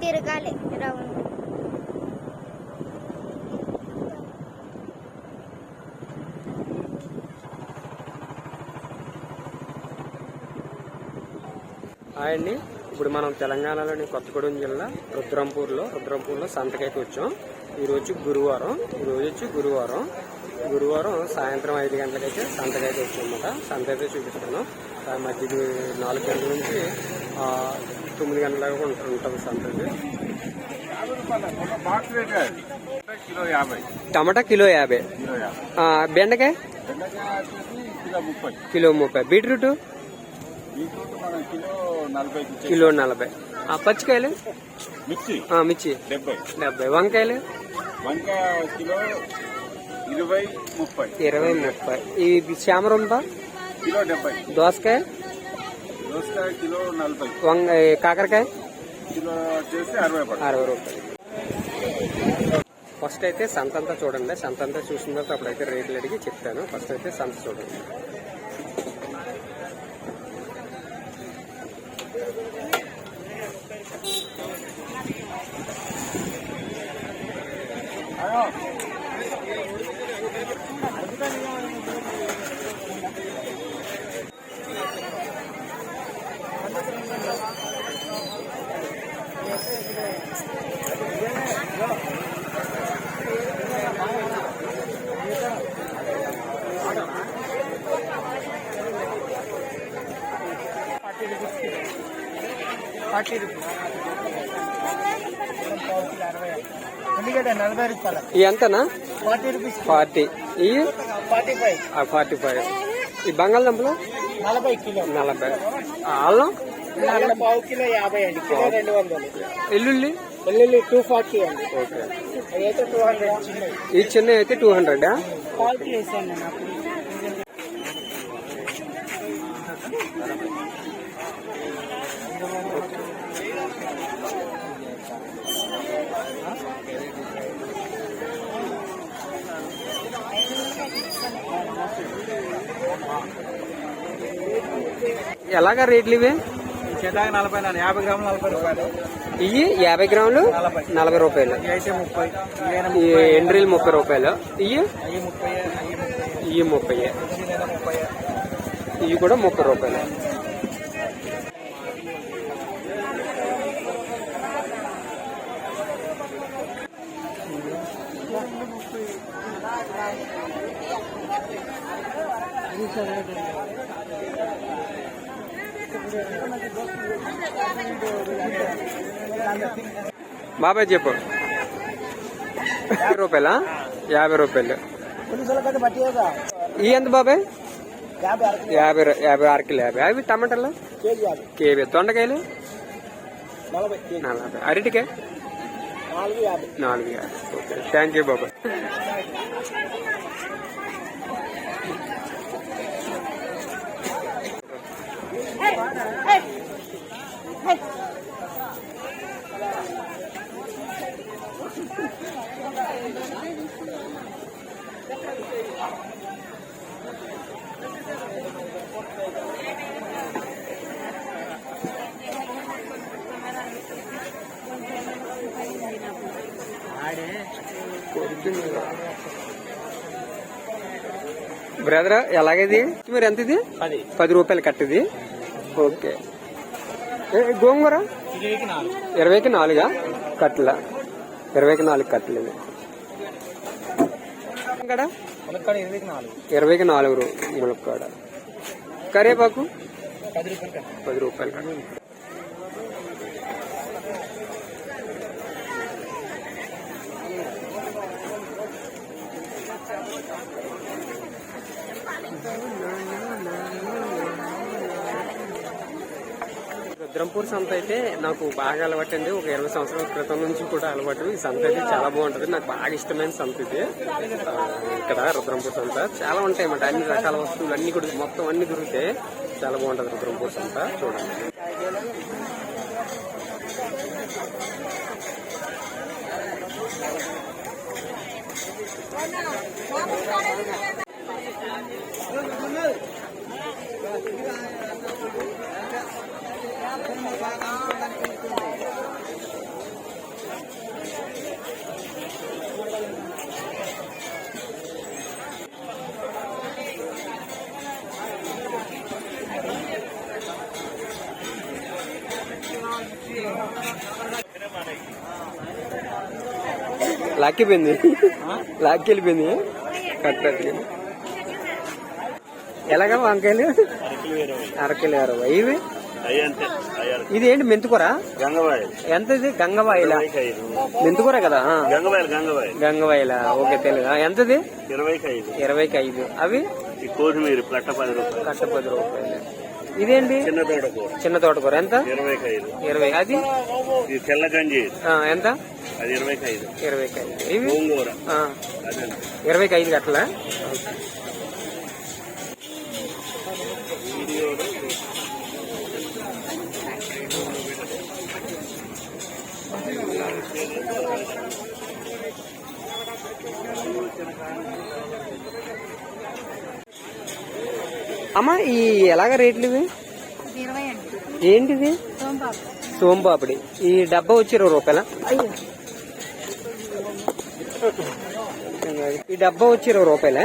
తిరగాలి round. Hi అండి, ఇప్పుడు మనం తెలంగాణలోని కొత్తగూడెం జిల్లా రుద్రంపూర్లో సంతకైతే వచ్చాం. ఈరోజు గురువారం సాయంత్రం 5 గంటలకైతే సంతకైతే వచ్చామన్నమాట. సంత అయితే చూపిస్తాను. మధ్యది 4 గంటల నుంచి 9 గంటల దాకా ఉంటుంది సంత. టమాటా కిలో 50, బెండకాయ కిలో 30, బీట్రూట్ కిలో 40, పచ్చికాయలు మిర్చి 70, వంకాయలు 20-30, ఈ చామరంప దోసకాయ కిలో 40, కాకరకాయ కిలో 60 రూపాయలు. ఫస్ట్ అయితే సంత అంతా చూడండి. సంత అంతా చూసిన తర్వాత అప్పుడైతే రేట్లు అడిగి చెప్తాను. ఫస్ట్ అయితే సంత చూడండి. ఎంతనా? 40. 45. ఈ బంగాళదుంపలు 40. అల్లం ఎల్లుల్లి 240 అండి. ఓకే. 200 ఈ చిన్న అయితే 200. ఎలాగా రేట్లు ఇవి? 50 గ్రాములు 40 రూపాయలు. ఇవి 50 గ్రాములు 40 రూపాయలు. ఈ ఎండ్రీలు 30 రూపాయలు. ఇవి 30. ఇవి కూడా 30 రూపాయలు. బాబాయ్ చెప్పు. 50 రూపాయలా? 50 రూపాయలు. ఈ ఎంత బాబాయ్? 50 అరకిలో 50. అవి టమాటాలు కేజీ. దొండకాయలు 40. అరటికాయ 450. ఓకే, థ్యాంక్ యూ బాబాయ్. బ్రదర్ ఎలాగది? మీరు ఎంత? ఇది 10 రూపాయలు కట్టది. ఓకే. గోంగూర 20కి 4 కట్టల. 20కి 4 కట్టలు. ఇవి 20కి 4 ములక్కాడ. కరివేపాకు 10 రూపాయలు కట్ట. రుద్రంపూర్ సంత అయితే నాకు బాగా అలవాటు అండి. ఒక 20 సంవత్సరాల క్రితం నుంచి కూడా అలవాటు. ఈ సంత అయితే చాలా బాగుంటది. నాకు బాగా ఇష్టమైన సంత ఇది. ఇక్కడ రుద్రంపూర్ సంత చాలా ఉంటాయి అన్నమాట. అన్ని రకాల వస్తువులు అన్ని కూడా మొత్తం అన్ని దొరుకుతాయి. చాలా బాగుంటది రుద్రంపూర్ సంత. చూడండి. లాక్కిపోయింది, లాక్కెళ్ళిపోయింది. కరెక్ట్. ఎలాగా వంకాయలు? అరకిలో 20. ఇవి ఇది ఏంటి మెంతుకూర? ఎంత ఇది? గంగవాయిల మెంతుకూర కదా? గంగవాయిల. ఓకే తెలుగు. ఎంతది? 20కి 5. అవి కొత్తిమీర కట్ట 10 రూపాయలు. ఇదేంటి? చిన్న తోటకూర ఎంత? 20. అది తెల్ల గంజి ఎంత? అది 20కి 5. ఇవి 20కి 5 గట్ల. అమ్మా ఈ ఎలాగ రేట్లు ఇవి? ఏంటిది? సోంపాపిడి. ఈ డబ్బా వచ్చి 20 రూపాయల? ఈ డబ్బా వచ్చి 20 రూపాయల?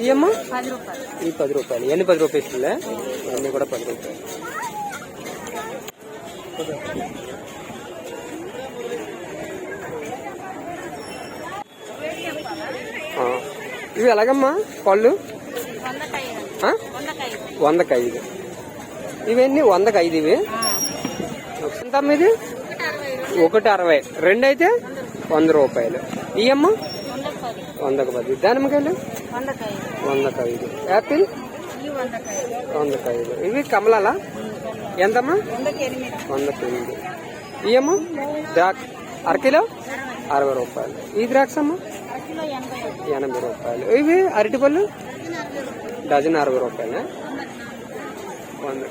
ఇవమ్మా ఈ 10 రూపాయలు. ఎన్ని 10 రూపాయలు ఇస్తుందా? అన్ని కూడా 10 రూపాయలు. ఇవి ఎలాగమ్మా పళ్ళు? 100కి 5. ఇవన్నీ 100కి 5. ఇవి ఎంత ఇది? 160. 2 అయితే 100 రూపాయలు. ఇవమ్మా 100కి 10. దానిమ్మకాయలు 100కి 5. యాపిల్ 100కి 5. ఇవి కమలాలా? ఎంతమ్మా? 100కి 8. ఇవమ్మా ద్రాక్ష అరకిలో 60 రూపాయలు. ఈ ద్రాక్ష అమ్మా 80 రూపాయలు. ఇవి అరటిపళ్ళు డజన్ 60 రూపాయలు. 100.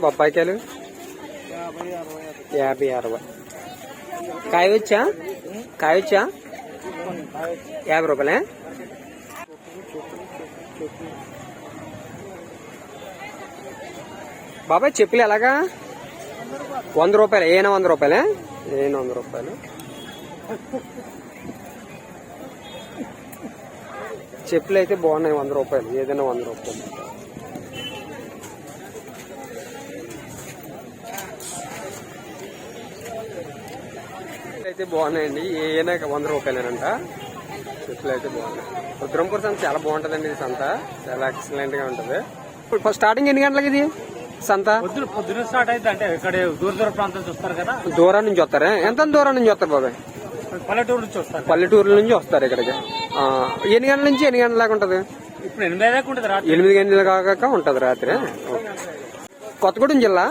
బొప్పాయికాయలు 50, 60. కాయ వచ్చా? 50 రూపాయలే? బాబాయ్ చెప్పులు ఎలాగా? 100 రూపాయలు. ఏనా 100 రూపాయలే? ఏనా 100 రూపాయలు. చెప్పులు అయితే బాగున్నాయి. 100 రూపాయలు. ఏదైనా 100 రూపాయలు. అయితే బాగున్నాయండి. ఏనా 100 రూపాయలేనంట. చెప్పులు అయితే బాగున్నాయి. రుద్రంపూర్ సంత చాలా బాగుంటదండి. ఈ సంత చాలా ఎక్సలెంట్ గా ఉంటది. స్టార్టింగ్ ఎన్ని గంటలకి ఇది సంత? పొద్దున స్టార్ట్ అయితే అంటే ఇక్కడ దూర ప్రాంతం చూస్తారు కదా. దూరం నుంచి వస్తారా? ఎంత దూరం నుంచి వస్తారు బాబాయ్? పల్లెటూరు నుంచి వస్తారు. పల్లెటూరుల నుంచి వస్తారు ఇక్కడికి. ఎన్ని గంటల నుంచి ఎన్ని గంటల దాకా ఉంటది? ఇప్పుడు 8 దాకా ఉంటుంది. 8 గంటల కాక ఉంటది రాత్రి. కొత్తగూడెం జిల్లా.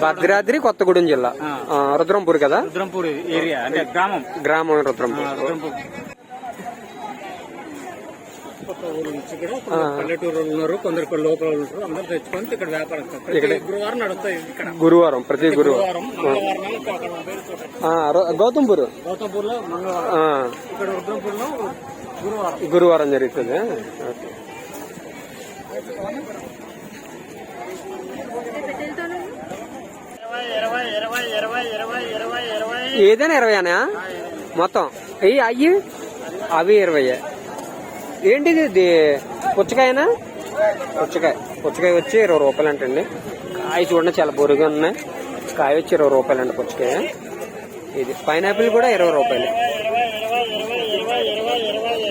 భద్రాద్రి కొత్తగూడెం జిల్లా. రుద్రంపూర్ కదా? రుద్రంపూర్ ఏరియా అంటే గ్రామం రుద్రంపూర్. పల్లెటూరు ఉన్నారు, కొందరు లోపల ఉంటారు. అందరూ తెచ్చుకొని ఇక్కడ వ్యాపారం గురువారం నడుస్తాయి. గురువారం ప్రతి గురువారం. గౌతంపూర్ లో ఇక్కడ రుద్రంపూర్ లో గురువారం జరుగుతుంది. ఏదైనా 20 అనా మొత్తం? అయ్యి అవి 20. ఏంటిది? పుచ్చకాయనా? పుచ్చకాయ వచ్చి 20 రూపాయలు అంటండి. కాయ చూడండి చాలా బొరుగా ఉన్నాయి. కాయ వచ్చి 20 రూపాయలు అండి పుచ్చకాయ. ఇది పైనాపిల్ కూడా 20 రూపాయలు.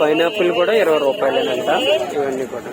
పైనాపిల్ కూడా 20 రూపాయలేనంట. ఇవన్నీ కూడా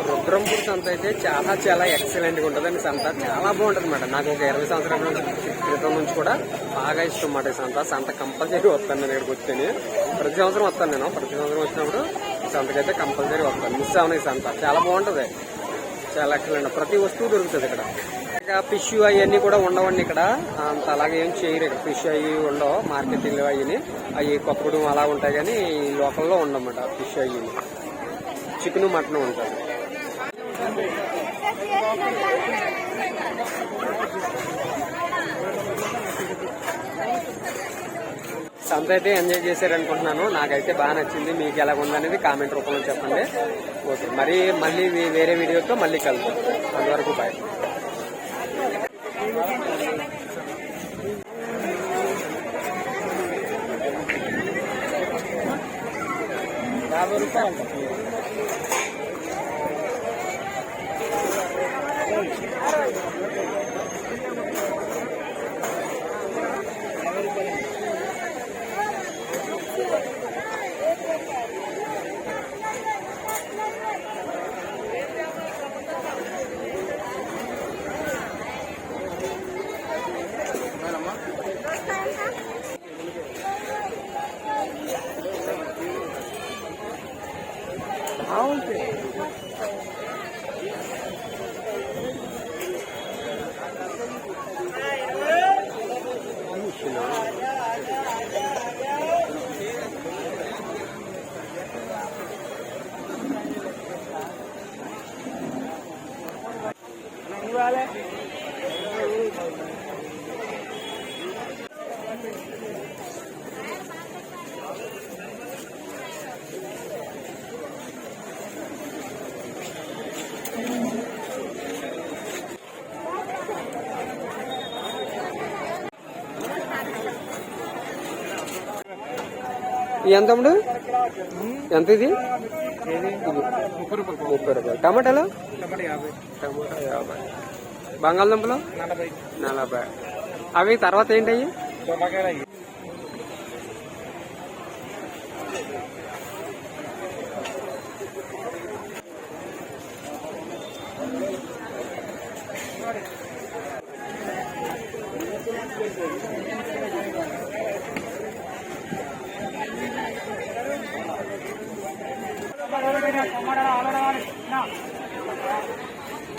రుద్రంపూర్ సంత అయితే చాలా చాలా ఎక్సలెంట్ గా ఉంటుందండి. సంత చాలా బాగుంటుంది అన్నమాట. నాకు ఒక 20 సంవత్సరాల క్రితం నుంచి కూడా బాగా ఇష్టం అన్నమాట ఈ సంత. సంత కంపల్సరీ వస్తాను నేను ఇక్కడికి వస్తేనే. ప్రతి సంవత్సరం వస్తాను నేను. ప్రతి సంవత్సరం వచ్చినప్పుడు సంతకైతే కంపల్సరీ వస్తాను. మిస్ అవును ఈ సంత. చాలా బాగుంటుంది, చాలా ఎక్సలెంట్. ప్రతి వస్తువు దొరుకుతుంది ఇక్కడ. ఇక ఫిష్ అవన్నీ కూడా ఉండవండి ఇక్కడ. అంత అలాగే ఏం చేయరు ఇక్కడ. ఫిష్ అవి ఉండవు. మార్కెటింగ్ అవన్నీ అవి కొత్తగూడెం అలా ఉంటాయి కానీ లోకల్లో ఉండమాట ఫిష్ అవి. చికెన్ మటన్ ఉంటుంది. సంత అయితే ఎంజాయ్ చేశారనుకుంటున్నాను. నాకైతే బాగా నచ్చింది. మీకు ఎలా ఉందనేది కామెంట్ రూపంలో చెప్పండి. ఓకే, మళ్ళీ వేరే వీడియోతో మళ్ళీ కలుద్దాం. అంతవరకు బాయ్. ఎంత తమ్ముడు? ఎంత ఇది? 30 రూపాయలు. టమాటాలు? టమాటా 50. బంగాళదుంపలు 40. అవి తర్వాత ఏంటయ్యి?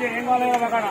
ఏం కావాలి అక్కడ?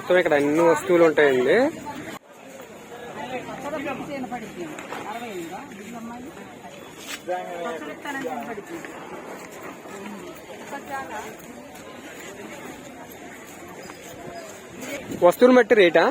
మొత్తం ఇక్కడ అన్ని వస్తువులు ఉంటాయండి. వస్తువులు బట్టి రేటా?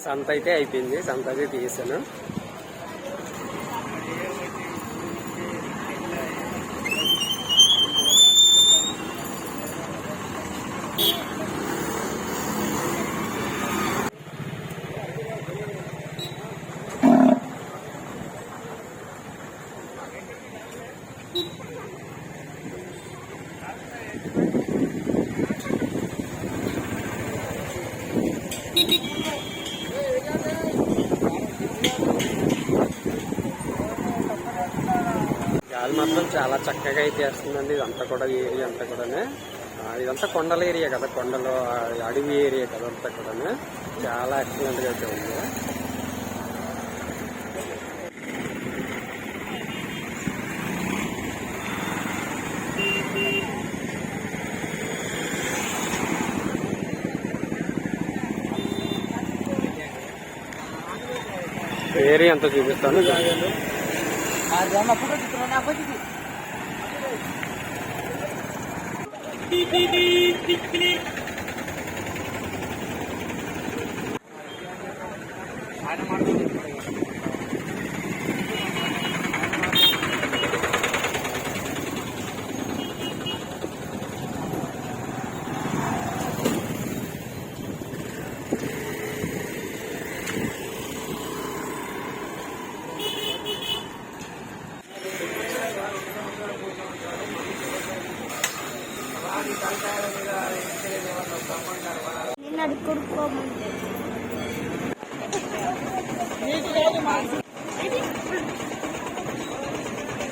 సంత అయితే అయిపోయింది. సంత అయితే తీసాను. గాలి మాత్రం చాలా చక్కగా అయితే వేస్తుందండి. ఇదంతా కూడా ఏరియా అంతా కూడా ఇదంతా కొండల ఏరియా కదా, కొండలు అడవి ఏరియా కదా, అంతా కూడా చాలా ఎక్సలెంట్ గా అయితే ఉంది. ఏరియా అంతా చూపిస్తాను. నిన్న అడుక్కోమంటే